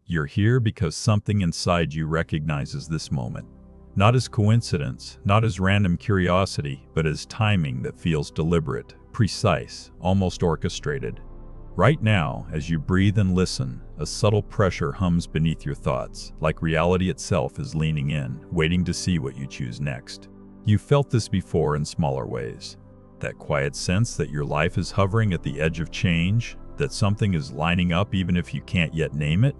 You're here because something inside you recognizes this moment. Not as coincidence, not as random curiosity, but as timing that feels deliberate, precise, almost orchestrated. Right now, as you breathe and listen, a subtle pressure hums beneath your thoughts, like reality itself is leaning in, waiting to see what you choose next. You've felt this before in smaller ways. That quiet sense that your life is hovering at the edge of change, that something is lining up even if you can't yet name it.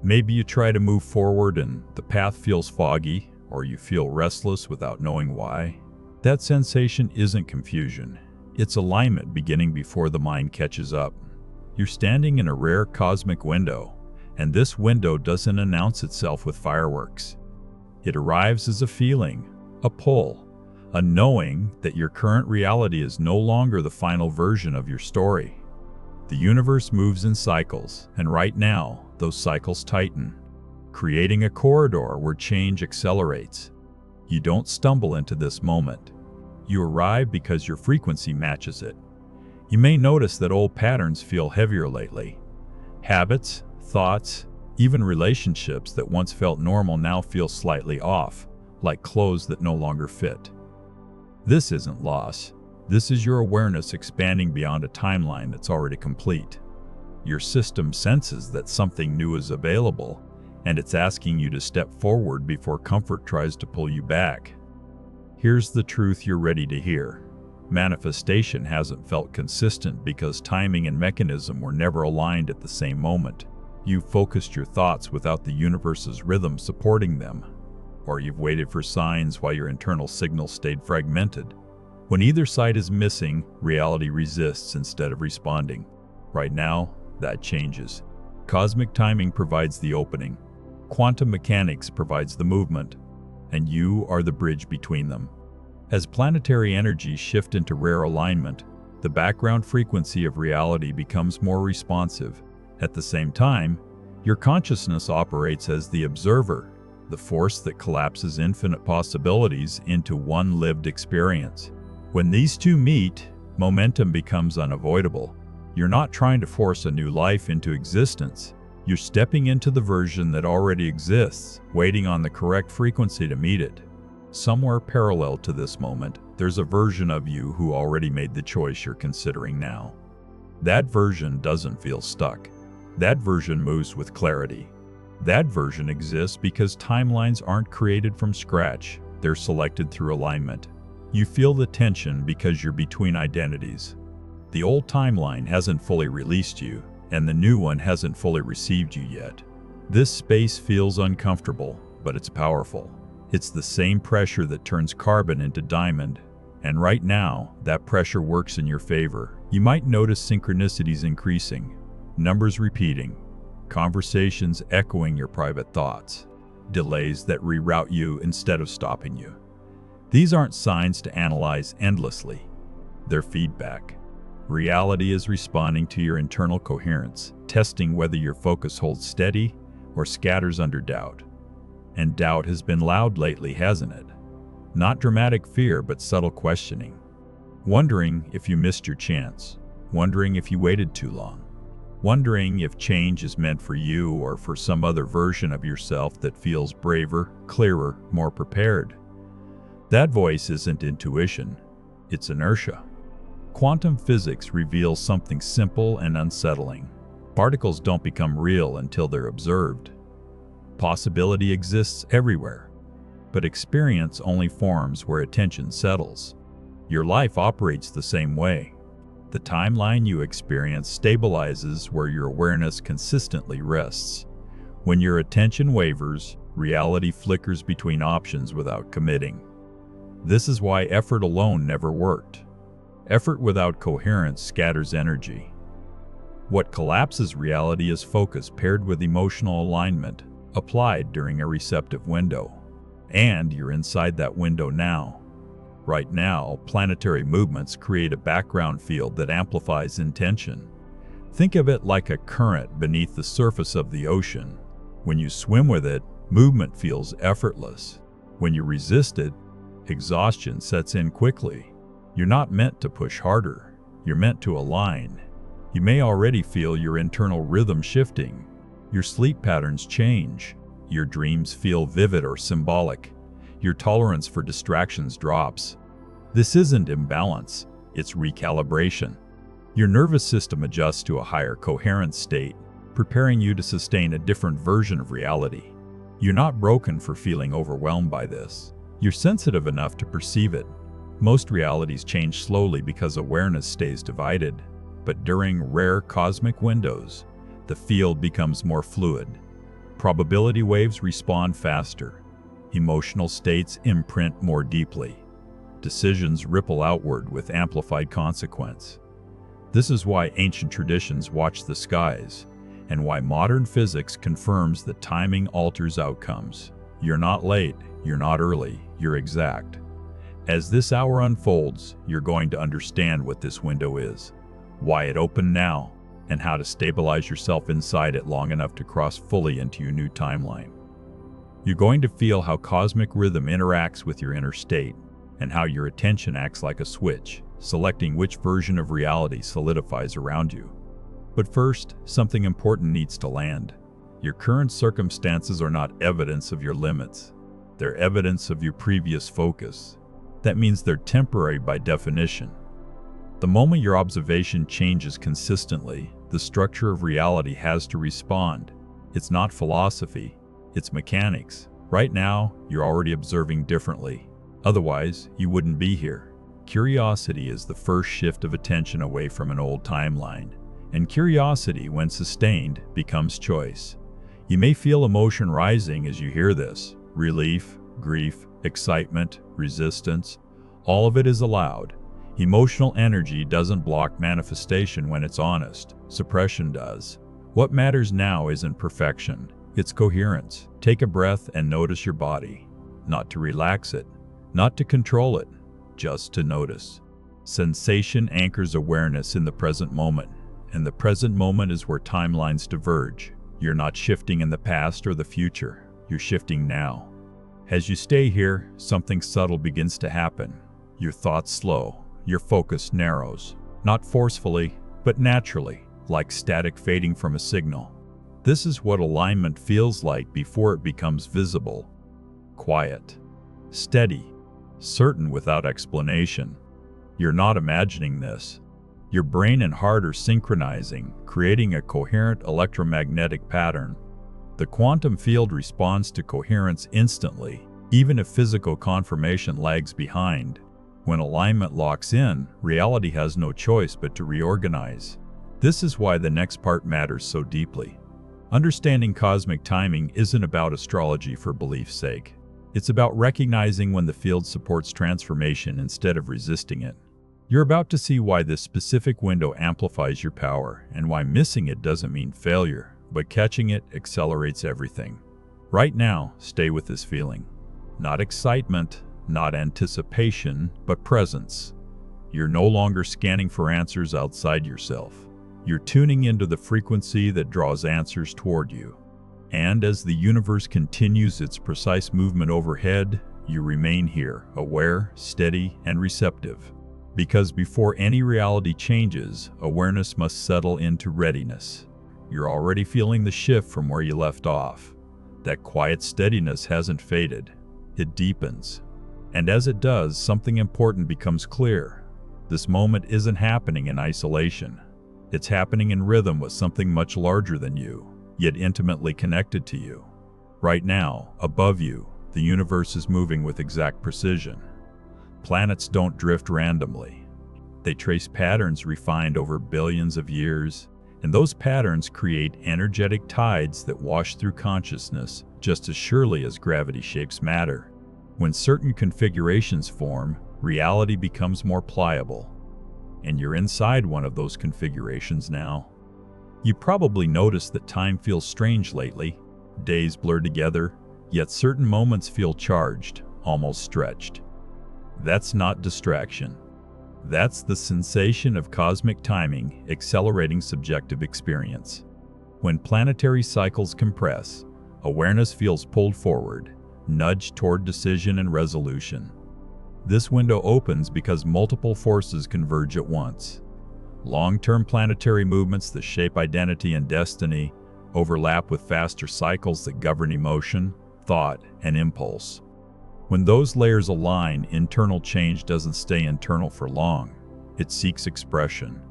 Maybe you try to move forward and the path feels foggy, or you feel restless without knowing why. That sensation isn't confusion. It's alignment beginning before the mind catches up. You're standing in a rare cosmic window, and this window doesn't announce itself with fireworks. It arrives as a feeling, a pull, a knowing that your current reality is no longer the final version of your story. The universe moves in cycles, and right now, those cycles tighten, creating a corridor where change accelerates. You don't stumble into this moment. You arrive because your frequency matches it. You may notice that old patterns feel heavier lately. Habits, thoughts, even relationships that once felt normal now feel slightly off, like clothes that no longer fit. This isn't loss. This is your awareness expanding beyond a timeline that's already complete. Your system senses that something new is available, and it's asking you to step forward before comfort tries to pull you back. Here's the truth you're ready to hear. Manifestation hasn't felt consistent because timing and mechanism were never aligned at the same moment. You've focused your thoughts without the universe's rhythm supporting them. Or you've waited for signs while your internal signal stayed fragmented. When either side is missing, reality resists instead of responding. Right now, that changes. Cosmic timing provides the opening. Quantum mechanics provides the movement, and you are the bridge between them. As planetary energies shift into rare alignment, the background frequency of reality becomes more responsive. At the same time, your consciousness operates as the observer, the force that collapses infinite possibilities into one lived experience. When these two meet, momentum becomes unavoidable. You're not trying to force a new life into existence. You're stepping into the version that already exists, waiting on the correct frequency to meet it. Somewhere parallel to this moment, there's a version of you who already made the choice you're considering now. That version doesn't feel stuck. That version moves with clarity. That version exists because timelines aren't created from scratch. They're selected through alignment. You feel the tension because you're between identities. The old timeline hasn't fully released you, and the new one hasn't fully received you yet. This space feels uncomfortable, but it's powerful. It's the same pressure that turns carbon into diamond, and right now, that pressure works in your favor. You might notice synchronicities increasing, numbers repeating, conversations echoing your private thoughts, delays that reroute you instead of stopping you. These aren't signs to analyze endlessly. They're feedback. Reality is responding to your internal coherence, testing whether your focus holds steady or scatters under doubt. And doubt has been loud lately, hasn't it? Not dramatic fear, but subtle questioning. Wondering if you missed your chance. Wondering if you waited too long. Wondering if change is meant for you or for some other version of yourself that feels braver, clearer, more prepared. That voice isn't intuition, it's inertia. Quantum physics reveals something simple and unsettling. Particles don't become real until they're observed. Possibility exists everywhere, but experience only forms where attention settles. Your life operates the same way. The timeline you experience stabilizes where your awareness consistently rests. When your attention wavers, reality flickers between options without committing. This is why effort alone never worked. Effort without coherence scatters energy. What collapses reality is focus paired with emotional alignment, applied during a receptive window. And you're inside that window now. Right now, planetary movements create a background field that amplifies intention. Think of it like a current beneath the surface of the ocean. When you swim with it, movement feels effortless. When you resist it, exhaustion sets in quickly. You're not meant to push harder. You're meant to align. You may already feel your internal rhythm shifting. Your sleep patterns change. Your dreams feel vivid or symbolic. Your tolerance for distractions drops. This isn't imbalance, it's recalibration. Your nervous system adjusts to a higher coherent state, preparing you to sustain a different version of reality. You're not broken for feeling overwhelmed by this. You're sensitive enough to perceive it. Most realities change slowly because awareness stays divided, but during rare cosmic windows, the field becomes more fluid. Probability waves respond faster. Emotional states imprint more deeply. Decisions ripple outward with amplified consequence. This is why ancient traditions watch the skies, and why modern physics confirms that timing alters outcomes. You're not late, you're not early, you're exact. As this hour unfolds, you're going to understand what this window is, why it opened now, and how to stabilize yourself inside it long enough to cross fully into your new timeline. You're going to feel how cosmic rhythm interacts with your inner state, and how your attention acts like a switch, selecting which version of reality solidifies around you. But first, something important needs to land. Your current circumstances are not evidence of your limits. They're evidence of your previous focus. That means they're temporary by definition. The moment your observation changes consistently, the structure of reality has to respond. It's not philosophy, it's mechanics. Right now, you're already observing differently. Otherwise, you wouldn't be here. Curiosity is the first shift of attention away from an old timeline. And curiosity, when sustained, becomes choice. You may feel emotion rising as you hear this. Relief, grief, excitement, resistance. All of it is allowed. Emotional energy doesn't block manifestation when it's honest. Suppression does. What matters now isn't perfection. It's coherence. Take a breath and notice your body. Not to relax it, not to control it, just to notice. Sensation anchors awareness in the present moment, and the present moment is where timelines diverge. You're not shifting in the past or the future, you're shifting now. As you stay here, something subtle begins to happen. Your thoughts slow, your focus narrows, not forcefully, but naturally, like static fading from a signal. This is what alignment feels like before it becomes visible. Quiet, steady, certain without explanation. You're not imagining this. Your brain and heart are synchronizing, creating a coherent electromagnetic pattern. The quantum field responds to coherence instantly, even if physical confirmation lags behind. When alignment locks in, reality has no choice but to reorganize. This is why the next part matters so deeply. Understanding cosmic timing isn't about astrology for belief's sake. It's about recognizing when the field supports transformation instead of resisting it. You're about to see why this specific window amplifies your power, and why missing it doesn't mean failure, but catching it accelerates everything. Right now, stay with this feeling. Not excitement, not anticipation, but presence. You're no longer scanning for answers outside yourself. You're tuning into the frequency that draws answers toward you. And as the universe continues its precise movement overhead, you remain here, aware, steady, and receptive. Because before any reality changes, awareness must settle into readiness. You're already feeling the shift from where you left off. That quiet steadiness hasn't faded. It deepens. And as it does, something important becomes clear. This moment isn't happening in isolation. It's happening in rhythm with something much larger than you, yet intimately connected to you. Right now, above you, the universe is moving with exact precision. Planets don't drift randomly. They trace patterns refined over billions of years, and those patterns create energetic tides that wash through consciousness just as surely as gravity shapes matter. When certain configurations form, reality becomes more pliable. And you're inside one of those configurations now. You probably noticed that time feels strange lately. Days blur together, yet certain moments feel charged, almost stretched. That's not distraction. That's the sensation of cosmic timing accelerating subjective experience. When planetary cycles compress, awareness feels pulled forward, nudged toward decision and resolution. This window opens because multiple forces converge at once. Long-term planetary movements that shape identity and destiny, overlap with faster cycles that govern emotion, thought, and impulse. When those layers align, internal change doesn't stay internal for long. It seeks expression.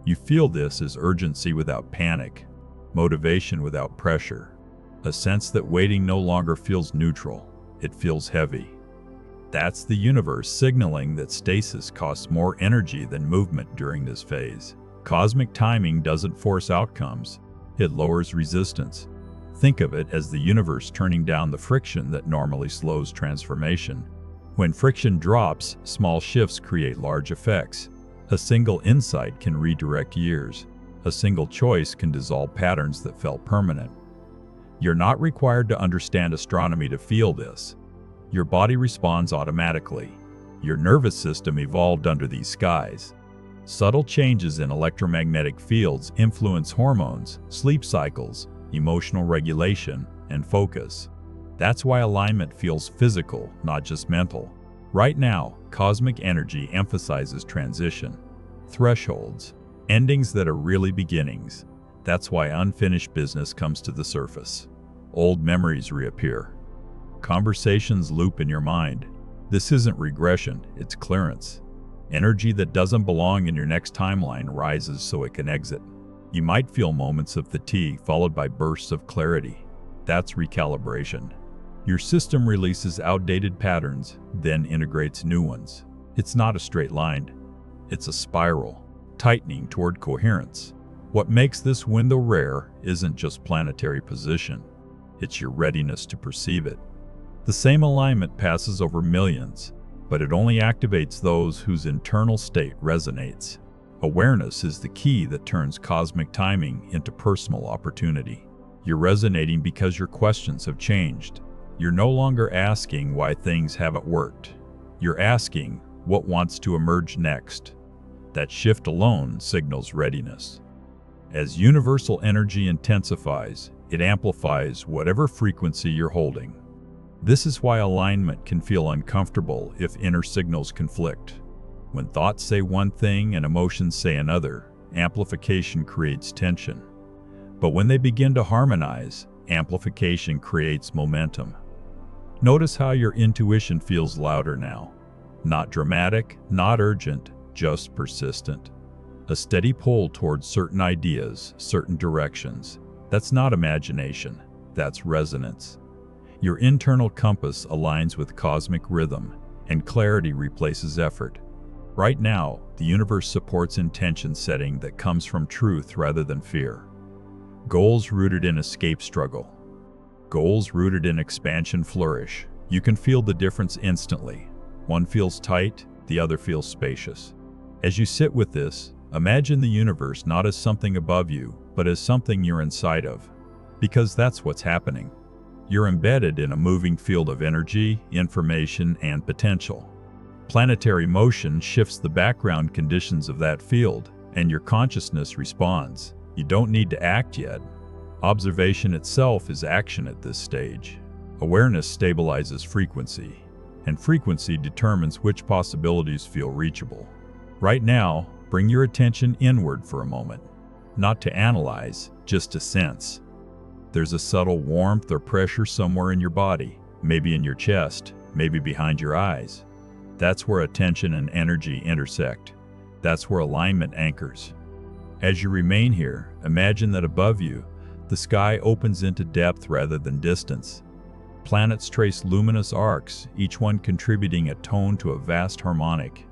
You feel this as urgency without panic, motivation without pressure, a sense that waiting no longer feels neutral, it feels heavy. That's the universe signaling that stasis costs more energy than movement during this phase. Cosmic timing doesn't force outcomes, it lowers resistance. Think of it as the universe turning down the friction that normally slows transformation. When friction drops, small shifts create large effects. A single insight can redirect years. A single choice can dissolve patterns that felt permanent. You're not required to understand astronomy to feel this. Your body responds automatically. Your nervous system evolved under these skies. Subtle changes in electromagnetic fields influence hormones, sleep cycles, emotional regulation, and focus. That's why alignment feels physical, not just mental. Right now, cosmic energy emphasizes transition, thresholds, endings that are really beginnings. That's why unfinished business comes to the surface. Old memories reappear. Conversations loop in your mind. This isn't regression, it's clearance. Energy that doesn't belong in your next timeline rises so it can exit. You might feel moments of fatigue followed by bursts of clarity. That's recalibration. Your system releases outdated patterns, then integrates new ones. It's not a straight line. It's a spiral, tightening toward coherence. What makes this window rare isn't just planetary position. It's your readiness to perceive it. The same alignment passes over millions, but it only activates those whose internal state resonates. Awareness is the key that turns cosmic timing into personal opportunity. You're resonating because your questions have changed. You're no longer asking why things haven't worked. You're asking what wants to emerge next. That shift alone signals readiness. As universal energy intensifies, it amplifies whatever frequency you're holding. This is why alignment can feel uncomfortable if inner signals conflict. When thoughts say one thing and emotions say another, amplification creates tension. But when they begin to harmonize, amplification creates momentum. Notice how your intuition feels louder now. Not dramatic, not urgent, just persistent. A steady pull towards certain ideas, certain directions. That's not imagination, that's resonance. Your internal compass aligns with cosmic rhythm, and clarity replaces effort. Right now, the universe supports intention setting that comes from truth rather than fear. Goals rooted in escape struggle. Goals rooted in expansion flourish. You can feel the difference instantly. One feels tight, the other feels spacious. As you sit with this, imagine the universe not as something above you, but as something you're inside of. Because that's what's happening. You're embedded in a moving field of energy, information, and potential. Planetary motion shifts the background conditions of that field, and your consciousness responds. You don't need to act yet. Observation itself is action at this stage. Awareness stabilizes frequency, and frequency determines which possibilities feel reachable. Right now, bring your attention inward for a moment. Not to analyze, just to sense. There's a subtle warmth or pressure somewhere in your body, maybe in your chest, maybe behind your eyes. That's where attention and energy intersect. That's where alignment anchors. As you remain here, imagine that above you, the sky opens into depth rather than distance. Planets trace luminous arcs, each one contributing a tone to a vast harmonic.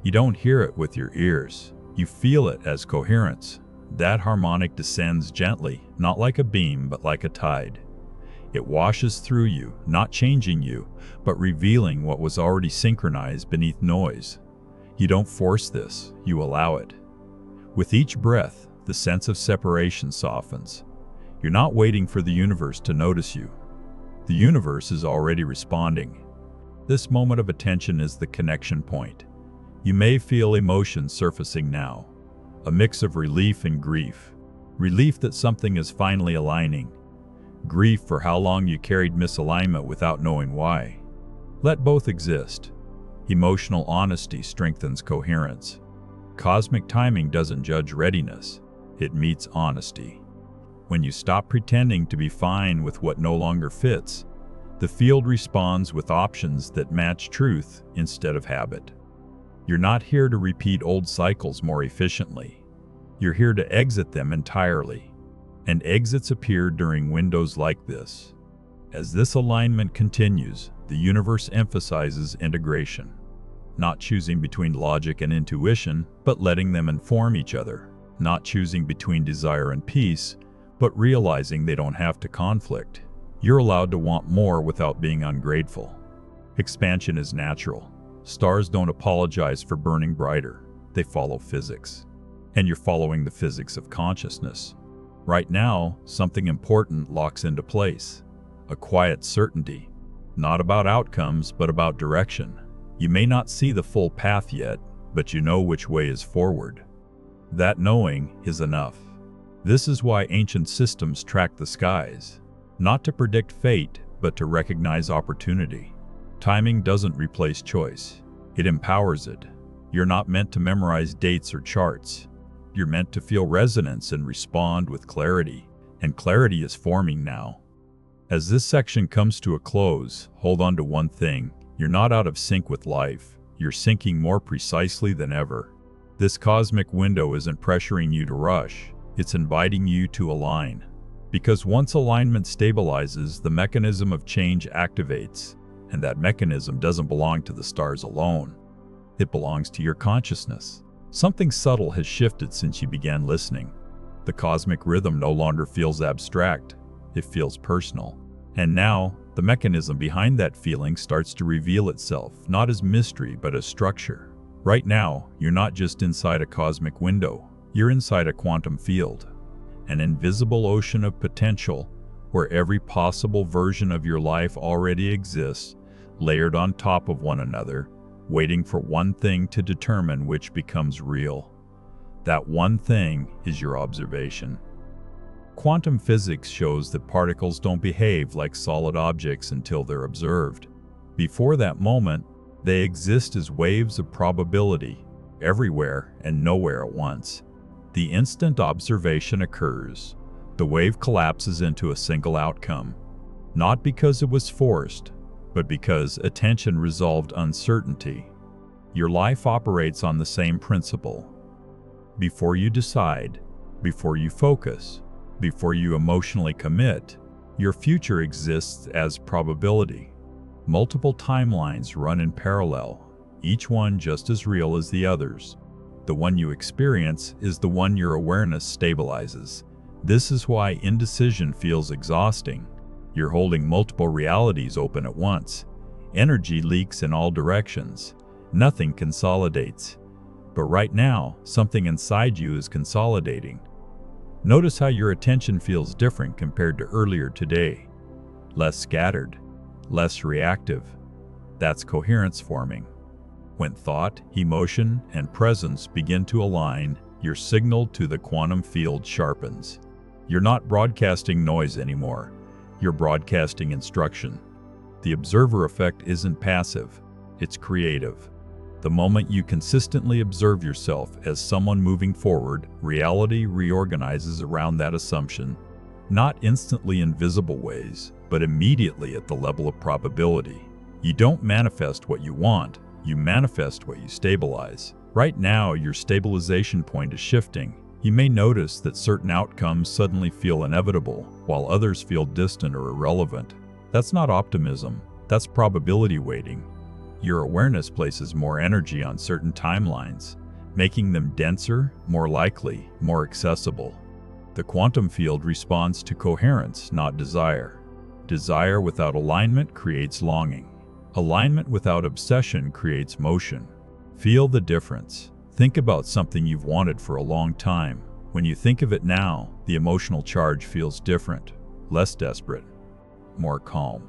You don't hear it with your ears. You feel it as coherence. That harmonic descends gently, not like a beam, but like a tide. It washes through you, not changing you, but revealing what was already synchronized beneath noise. You don't force this, you allow it. With each breath, the sense of separation softens. You're not waiting for the universe to notice you. The universe is already responding. This moment of attention is the connection point. You may feel emotion surfacing now, a mix of relief and grief. Relief that something is finally aligning. Grief for how long you carried misalignment without knowing why. Let both exist. Emotional honesty strengthens coherence. Cosmic timing doesn't judge readiness, it meets honesty. When you stop pretending to be fine with what no longer fits, the field responds with options that match truth instead of habit. You're not here to repeat old cycles more efficiently. You're here to exit them entirely. And exits appear during windows like this. As this alignment continues, the universe emphasizes integration. Not choosing between logic and intuition, but letting them inform each other. Not choosing between desire and peace, but realizing they don't have to conflict. You're allowed to want more without being ungrateful. Expansion is natural. Stars don't apologize for burning brighter. They follow physics. And you're following the physics of consciousness. Right now, something important locks into place. A quiet certainty. Not about outcomes, but about direction. You may not see the full path yet, but you know which way is forward. That knowing is enough. This is why ancient systems track the skies. Not to predict fate, but to recognize opportunity. Timing doesn't replace choice. It empowers it. You're not meant to memorize dates or charts. You're meant to feel resonance and respond with clarity. And clarity is forming now. As this section comes to a close, hold on to one thing. You're not out of sync with life. You're syncing more precisely than ever. This cosmic window isn't pressuring you to rush. It's inviting you to align. Because once alignment stabilizes, the mechanism of change activates. And that mechanism doesn't belong to the stars alone. It belongs to your consciousness. Something subtle has shifted since you began listening. The cosmic rhythm no longer feels abstract. It feels personal. And now, the mechanism behind that feeling starts to reveal itself, not as mystery, but as structure. Right now, you're not just inside a cosmic window. You're inside a quantum field. An invisible ocean of potential where every possible version of your life already exists, layered on top of one another, waiting for one thing to determine which becomes real. That one thing is your observation. Quantum physics shows that particles don't behave like solid objects until they're observed. Before that moment, they exist as waves of probability, everywhere and nowhere at once. The instant observation occurs, the wave collapses into a single outcome, not because it was forced, but because attention resolved uncertainty. Your life operates on the same principle. Before you decide, before you focus, before you emotionally commit, your future exists as probability. Multiple timelines run in parallel, each one just as real as the others. The one you experience is the one your awareness stabilizes. This is why indecision feels exhausting. You're holding multiple realities open at once. Energy leaks in all directions. Nothing consolidates. But right now, something inside you is consolidating. Notice how your attention feels different compared to earlier today. Less scattered, less reactive. That's coherence forming. When thought, emotion, and presence begin to align, your signal to the quantum field sharpens. You're not broadcasting noise anymore. You're broadcasting instruction. The observer effect isn't passive, it's creative. The moment you consistently observe yourself as someone moving forward, reality reorganizes around that assumption, not instantly in visible ways, but immediately at the level of probability. You don't manifest what you want, you manifest what you stabilize. Right now, your stabilization point is shifting. You may notice that certain outcomes suddenly feel inevitable, while others feel distant or irrelevant. That's not optimism, that's probability weighting. Your awareness places more energy on certain timelines, making them denser, more likely, more accessible. The quantum field responds to coherence, not desire. Desire without alignment creates longing. Alignment without obsession creates motion. Feel the difference. Think about something you've wanted for a long time. When you think of it now, the emotional charge feels different, less desperate, more calm.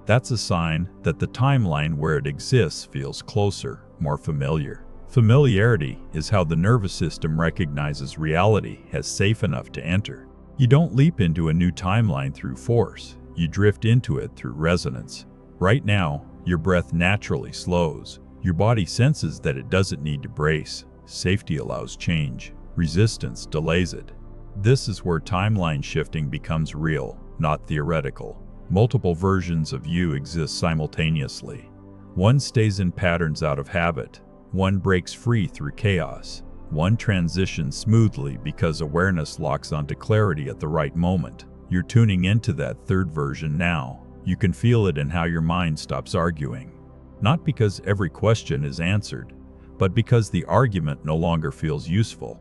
That's a sign that the timeline where it exists feels closer, more familiar. Familiarity is how the nervous system recognizes reality as safe enough to enter. You don't leap into a new timeline through force. You drift into it through resonance. Right now, your breath naturally slows. Your body senses that it doesn't need to brace. Safety allows change. Resistance delays it. This is where timeline shifting becomes real, not theoretical. Multiple versions of you exist simultaneously. One stays in patterns out of habit. One breaks free through chaos. One transitions smoothly because awareness locks onto clarity at the right moment. You're tuning into that third version now. You can feel it in how your mind stops arguing. Not because every question is answered, but because the argument no longer feels useful.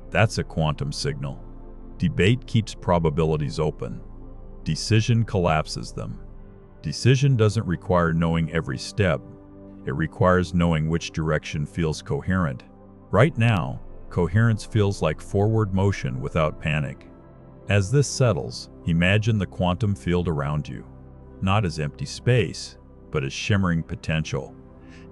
That's a quantum signal. Debate keeps probabilities open. Decision collapses them. Decision doesn't require knowing every step. It requires knowing which direction feels coherent. Right now, coherence feels like forward motion without panic. As this settles, imagine the quantum field around you, not as empty space, but as shimmering potential.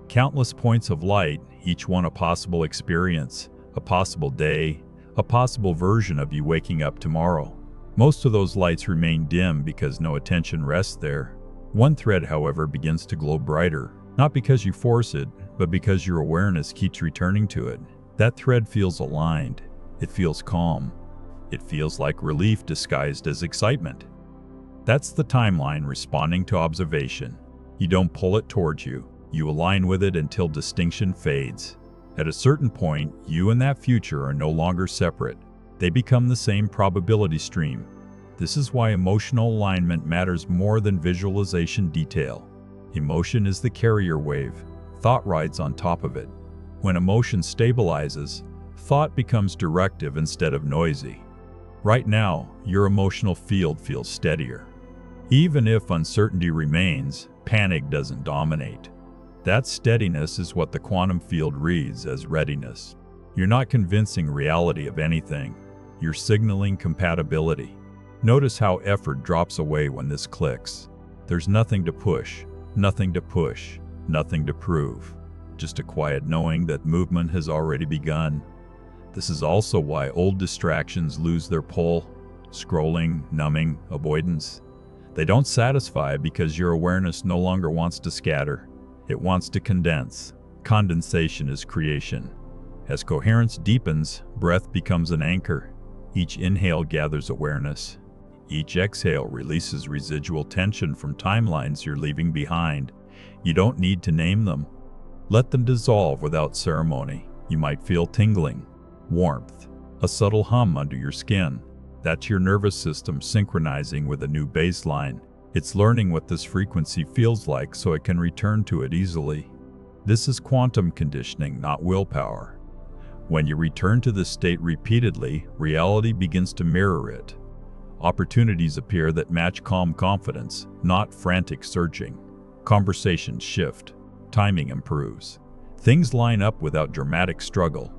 Countless points of light, each one a possible experience, a possible day, a possible version of you waking up tomorrow. Most of those lights remain dim because no attention rests there. One thread, however, begins to glow brighter, not because you force it, but because your awareness keeps returning to it. That thread feels aligned. It feels calm. It feels like relief disguised as excitement. That's the timeline responding to observation. You don't pull it towards you. You align with it until distinction fades. At a certain point, you and that future are no longer separate. They become the same probability stream. This is why emotional alignment matters more than visualization detail. Emotion is the carrier wave. Thought rides on top of it. When emotion stabilizes, thought becomes directive instead of noisy. Right now, your emotional field feels steadier. Even if uncertainty remains, panic doesn't dominate. That steadiness is what the quantum field reads as readiness. You're not convincing reality of anything. You're signaling compatibility. Notice how effort drops away when this clicks. There's nothing to push, nothing to push, nothing to prove. Just a quiet knowing that movement has already begun. This is also why old distractions lose their pull. Scrolling, numbing, avoidance. They don't satisfy because your awareness no longer wants to scatter. It wants to condense. Condensation is creation. As coherence deepens, breath becomes an anchor. Each inhale gathers awareness. Each exhale releases residual tension from timelines you're leaving behind. You don't need to name them. Let them dissolve without ceremony. You might feel tingling, warmth, a subtle hum under your skin. That's your nervous system synchronizing with a new baseline. It's learning what this frequency feels like so it can return to it easily. This is quantum conditioning, not willpower. When you return to this state repeatedly, reality begins to mirror it. Opportunities appear that match calm confidence, not frantic searching. Conversations shift. Timing improves. Things line up without dramatic struggle.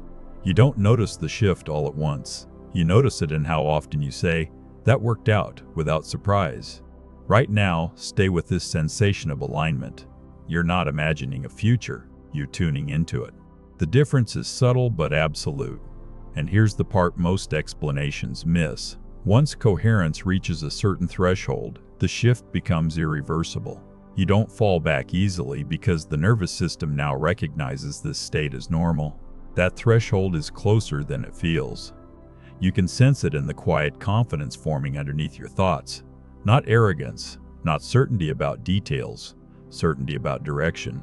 You don't notice the shift all at once. You notice it in how often you say, "That worked out," without surprise. Right now, stay with this sensation of alignment. You're not imagining a future, you're tuning into it. The difference is subtle but absolute. And here's the part most explanations miss. Once coherence reaches a certain threshold, the shift becomes irreversible. You don't fall back easily because the nervous system now recognizes this state as normal. That threshold is closer than it feels. You can sense it in the quiet confidence forming underneath your thoughts. Not arrogance, not certainty about details, certainty about direction.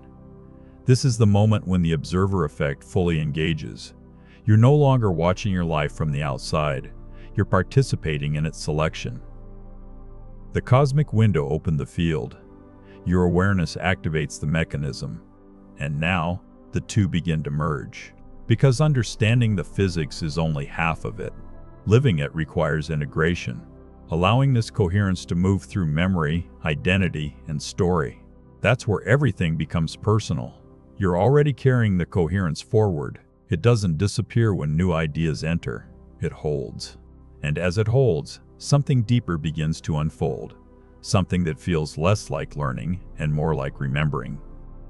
This is the moment when the observer effect fully engages. You're no longer watching your life from the outside. You're participating in its selection. The cosmic window opened the field. Your awareness activates the mechanism. And now, the two begin to merge. Because understanding the physics is only half of it. Living it requires integration. Allowing this coherence to move through memory, identity, and story. That's where everything becomes personal. You're already carrying the coherence forward. It doesn't disappear when new ideas enter. It holds. And as it holds, something deeper begins to unfold. Something that feels less like learning and more like remembering.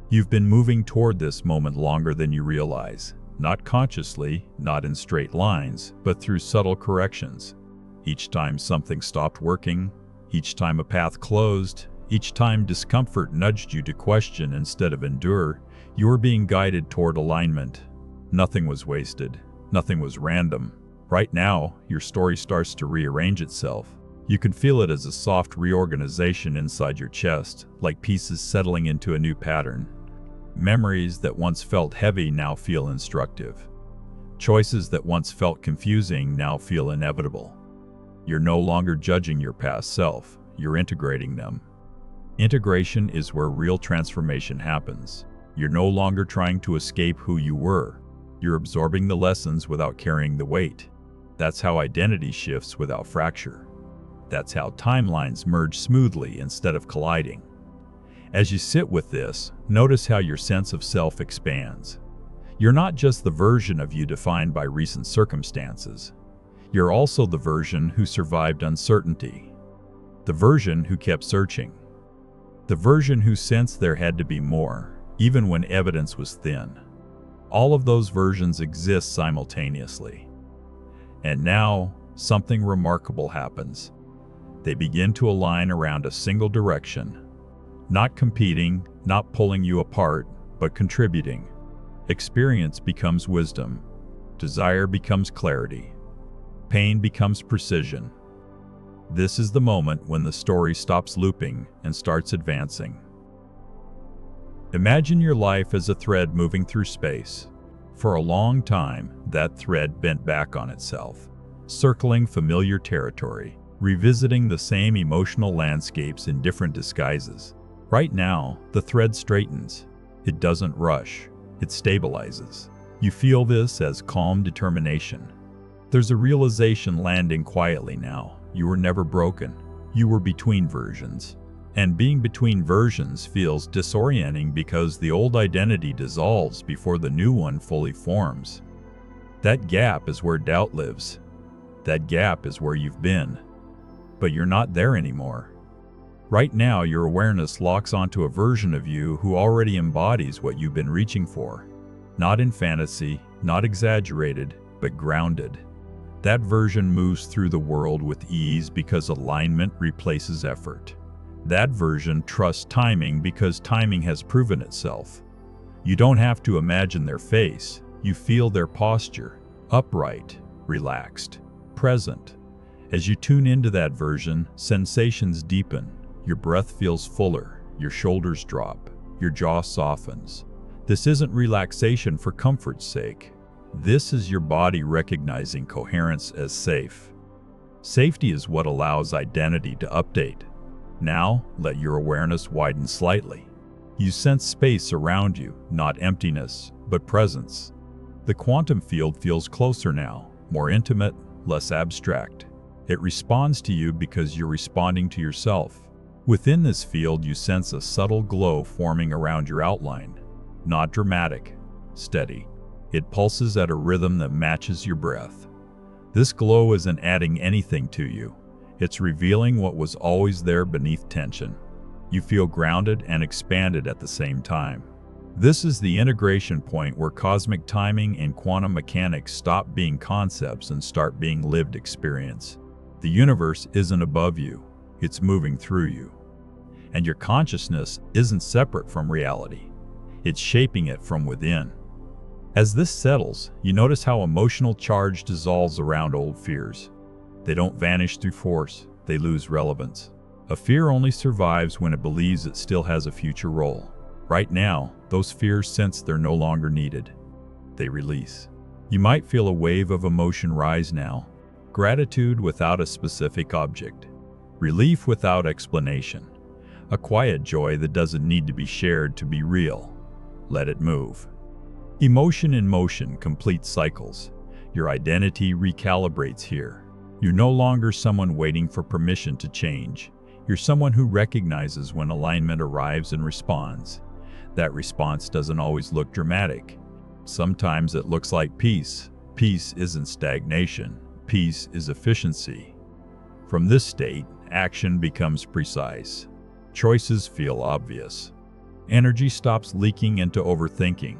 You've been moving toward this moment longer than you realize. Not consciously, not in straight lines, but through subtle corrections. Each time something stopped working, each time a path closed, each time discomfort nudged you to question instead of endure, you were being guided toward alignment. Nothing was wasted. Nothing was random. Right now, your story starts to rearrange itself. You can feel it as a soft reorganization inside your chest, like pieces settling into a new pattern. Memories that once felt heavy now feel instructive. Choices that once felt confusing now feel inevitable. You're no longer judging your past self, you're integrating them. Integration is where real transformation happens. You're no longer trying to escape who you were. You're absorbing the lessons without carrying the weight. That's how identity shifts without fracture. That's how timelines merge smoothly instead of colliding. As you sit with this, notice how your sense of self expands. You're not just the version of you defined by recent circumstances. You're also the version who survived uncertainty. The version who kept searching. The version who sensed there had to be more, even when evidence was thin. All of those versions exist simultaneously. And now, something remarkable happens. They begin to align around a single direction. Not competing, not pulling you apart, but contributing. Experience becomes wisdom. Desire becomes clarity. Pain becomes precision. This is the moment when the story stops looping and starts advancing. Imagine your life as a thread moving through space. For a long time, that thread bent back on itself, circling familiar territory, revisiting the same emotional landscapes in different disguises. Right now, the thread straightens. It doesn't rush. It stabilizes. You feel this as calm determination. There's a realization landing quietly now. You were never broken. You were between versions. And being between versions feels disorienting because the old identity dissolves before the new one fully forms. That gap is where doubt lives. That gap is where you've been. But you're not there anymore. Right now, your awareness locks onto a version of you who already embodies what you've been reaching for. Not in fantasy, not exaggerated, but grounded. That version moves through the world with ease because alignment replaces effort. That version trusts timing because timing has proven itself. You don't have to imagine their face, you feel their posture, upright, relaxed, present. As you tune into that version, sensations deepen. Your breath feels fuller, your shoulders drop, your jaw softens. This isn't relaxation for comfort's sake. This is your body recognizing coherence as safe. Safety is what allows identity to update. Now, let your awareness widen slightly. You sense space around you, not emptiness, but presence. The quantum field feels closer now, more intimate, less abstract. It responds to you because you're responding to yourself. Within this field, you sense a subtle glow forming around your outline. Not dramatic, steady. It pulses at a rhythm that matches your breath. This glow isn't adding anything to you. It's revealing what was always there beneath tension. You feel grounded and expanded at the same time. This is the integration point where cosmic timing and quantum mechanics stop being concepts and start being lived experience. The universe isn't above you, it's moving through you. And your consciousness isn't separate from reality. It's shaping it from within. As this settles, you notice how emotional charge dissolves around old fears. They don't vanish through force, they lose relevance. A fear only survives when it believes it still has a future role. Right now, those fears sense they're no longer needed. They release. You might feel a wave of emotion rise now. Gratitude without a specific object. Relief without explanation. A quiet joy that doesn't need to be shared to be real. Let it move. Emotion in motion completes cycles. Your identity recalibrates here. You're no longer someone waiting for permission to change. You're someone who recognizes when alignment arrives and responds. That response doesn't always look dramatic. Sometimes it looks like peace. Peace isn't stagnation. Peace is efficiency. From this state, action becomes precise. Choices feel obvious. Energy stops leaking into overthinking.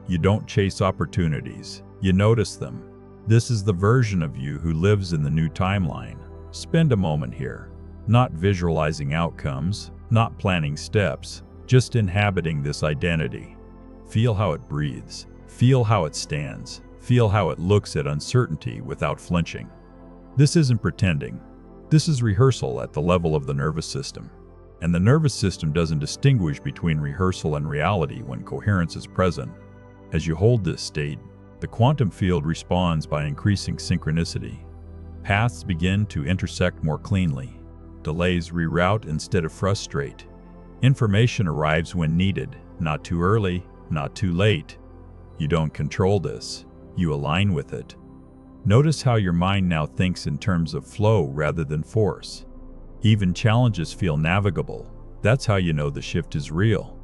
You don't chase opportunities. You notice them. This is the version of you who lives in the new timeline. Spend a moment here. Not visualizing outcomes, not planning steps, just inhabiting this identity. Feel how it breathes. Feel how it stands. Feel how it looks at uncertainty without flinching. This isn't pretending. This is rehearsal at the level of the nervous system. And the nervous system doesn't distinguish between rehearsal and reality when coherence is present. As you hold this state, the quantum field responds by increasing synchronicity. Paths begin to intersect more cleanly. Delays reroute instead of frustrate. Information arrives when needed, not too early, not too late. You don't control this. You align with it. Notice how your mind now thinks in terms of flow rather than force. Even challenges feel navigable. That's how you know the shift is real.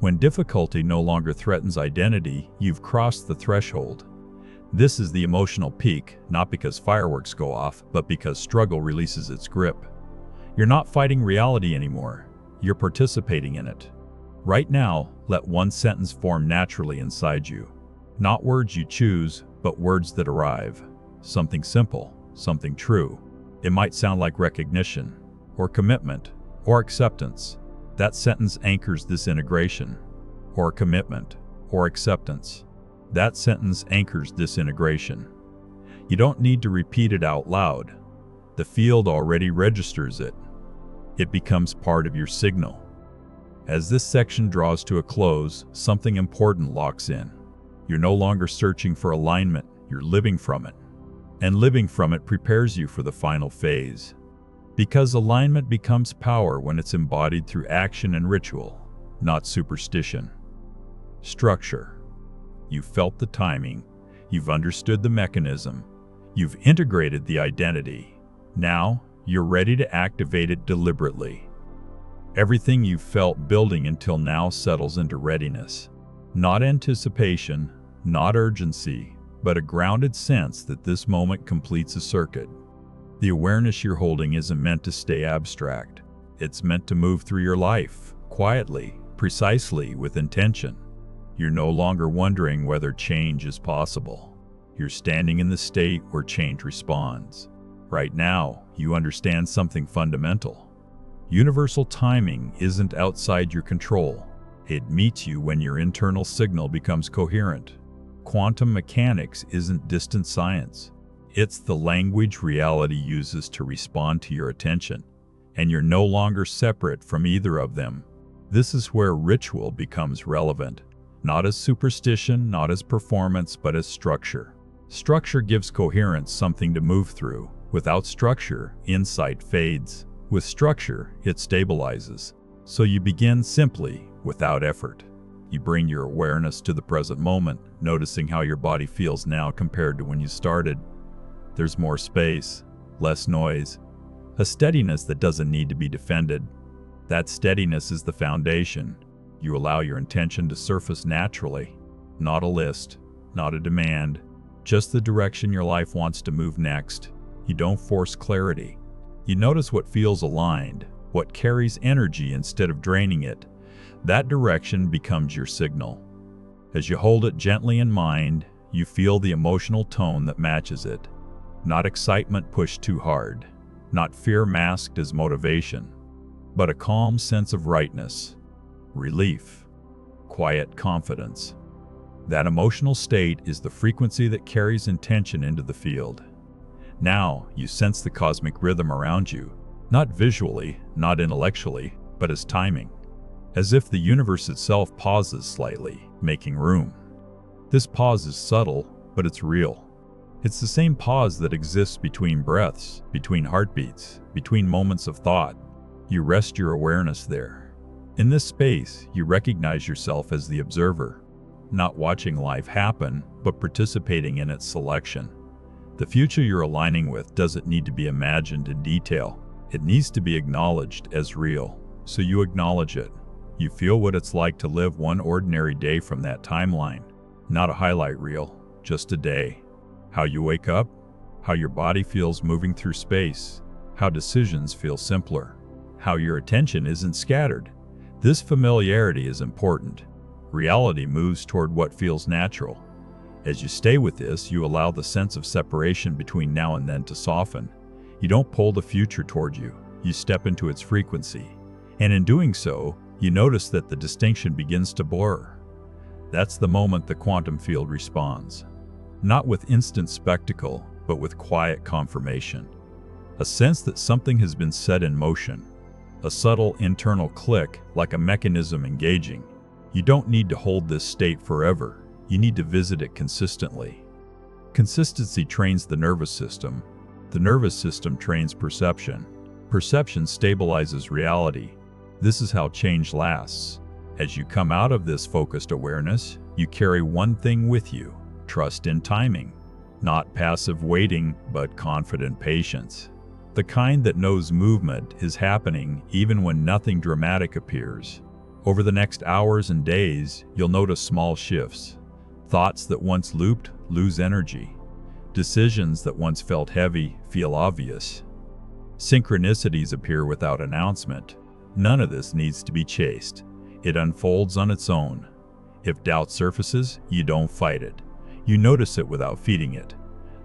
When difficulty no longer threatens identity, you've crossed the threshold. This is the emotional peak, not because fireworks go off, but because struggle releases its grip. You're not fighting reality anymore. You're participating in it. Right now, let one sentence form naturally inside you. Not words you choose, but words that arrive. Something simple, something true. It might sound like recognition, or commitment, or acceptance. That sentence anchors this integration. Or commitment, or acceptance. That sentence anchors this integration. You don't need to repeat it out loud. The field already registers it. It becomes part of your signal. As this section draws to a close, something important locks in. You're no longer searching for alignment, you're living from it. And living from it prepares you for the final phase. Because alignment becomes power when it's embodied through action and ritual, not superstition. Structure. You've felt the timing, you've understood the mechanism, you've integrated the identity. Now, you're ready to activate it deliberately. Everything you've felt building until now settles into readiness. Not anticipation, not urgency, but a grounded sense that this moment completes a circuit. The awareness you're holding isn't meant to stay abstract. It's meant to move through your life, quietly, precisely, with intention. You're no longer wondering whether change is possible. You're standing in the state where change responds. Right now, you understand something fundamental. Universal timing isn't outside your control. It meets you when your internal signal becomes coherent. Quantum mechanics isn't distant science. It's the language reality uses to respond to your attention, and you're no longer separate from either of them. This is where ritual becomes relevant, not as superstition, not as performance, but as structure. Structure gives coherence something to move through. Without structure, insight fades. With structure, it stabilizes. So you begin simply, without effort. You bring your awareness to the present moment, noticing how your body feels now compared to when you started. There's more space, less noise, a steadiness that doesn't need to be defended. That steadiness is the foundation. You allow your intention to surface naturally. Not a list, not a demand, just the direction your life wants to move next. You don't force clarity. You notice what feels aligned, what carries energy instead of draining it. That direction becomes your signal. As you hold it gently in mind, you feel the emotional tone that matches it. Not excitement pushed too hard, not fear masked as motivation, but a calm sense of rightness, relief, quiet confidence. That emotional state is the frequency that carries intention into the field. Now, you sense the cosmic rhythm around you, not visually, not intellectually, but as timing. As if the universe itself pauses slightly, making room. This pause is subtle, but it's real. It's the same pause that exists between breaths, between heartbeats, between moments of thought. You rest your awareness there. In this space, you recognize yourself as the observer, not watching life happen, but participating in its selection. The future you're aligning with doesn't need to be imagined in detail. It needs to be acknowledged as real. So you acknowledge it. You feel what it's like to live one ordinary day from that timeline. Not a highlight reel, just a day. How you wake up, how your body feels moving through space, how decisions feel simpler, how your attention isn't scattered. This familiarity is important. Reality moves toward what feels natural. As you stay with this, you allow the sense of separation between now and then to soften. You don't pull the future toward you, you step into its frequency. And in doing so, you notice that the distinction begins to blur. That's the moment the quantum field responds. not with instant spectacle, but with quiet confirmation. A sense that something has been set in motion. A subtle internal click, like a mechanism engaging. You don't need to hold this state forever. You need to visit it consistently. Consistency trains the nervous system. The nervous system trains perception. Perception stabilizes reality. This is how change lasts. As you come out of this focused awareness, you carry one thing with you: trust in timing. Not passive waiting, but confident patience. The kind that knows movement is happening even when nothing dramatic appears. Over the next hours and days, you'll notice small shifts. Thoughts that once looped lose energy. Decisions that once felt heavy feel obvious. Synchronicities appear without announcement. None of this needs to be chased. It unfolds on its own. If doubt surfaces, you don't fight it. You notice it without feeding it.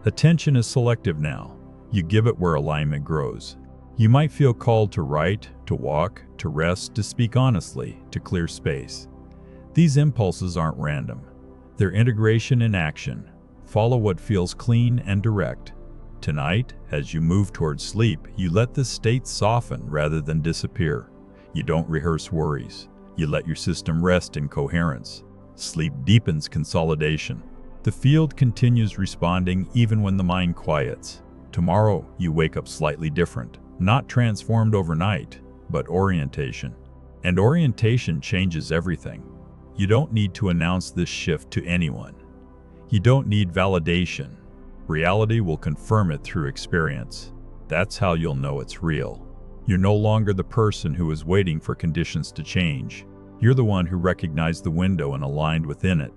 Attention is selective now. You give it where alignment grows. You might feel called to write, to walk, to rest, to speak honestly, to clear space. These impulses aren't random. They're integration in action. Follow what feels clean and direct. Tonight, as you move towards sleep, you let this state soften rather than disappear. You don't rehearse worries. You let your system rest in coherence. Sleep deepens consolidation. The field continues responding even when the mind quiets. Tomorrow, you wake up slightly different. Not transformed overnight, but orientation. And orientation changes everything. You don't need to announce this shift to anyone. You don't need validation. Reality will confirm it through experience. That's how you'll know it's real. You're no longer the person who is waiting for conditions to change. You're the one who recognized the window and aligned within it.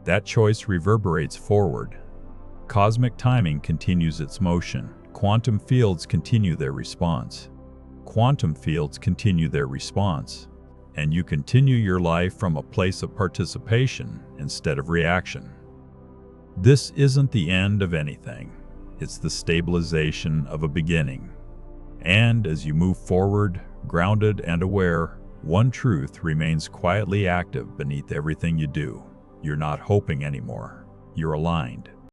That choice reverberates forward. Cosmic timing continues its motion. Quantum fields continue their response. Quantum fields continue their response. And you continue your life from a place of participation instead of reaction. This isn't the end of anything. It's the stabilization of a beginning. And as you move forward, grounded and aware, one truth remains quietly active beneath everything you do. You're not hoping anymore. You're aligned.